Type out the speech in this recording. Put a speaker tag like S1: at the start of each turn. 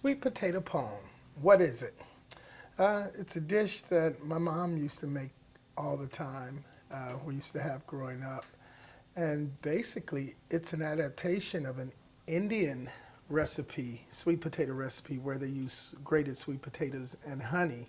S1: Sweet potato pone. What is it? It's a dish that my mom used to make all the time. We used to have growing up. And basically, it's an adaptation of an Indian recipe, sweet potato recipe, where they use grated sweet potatoes and honey.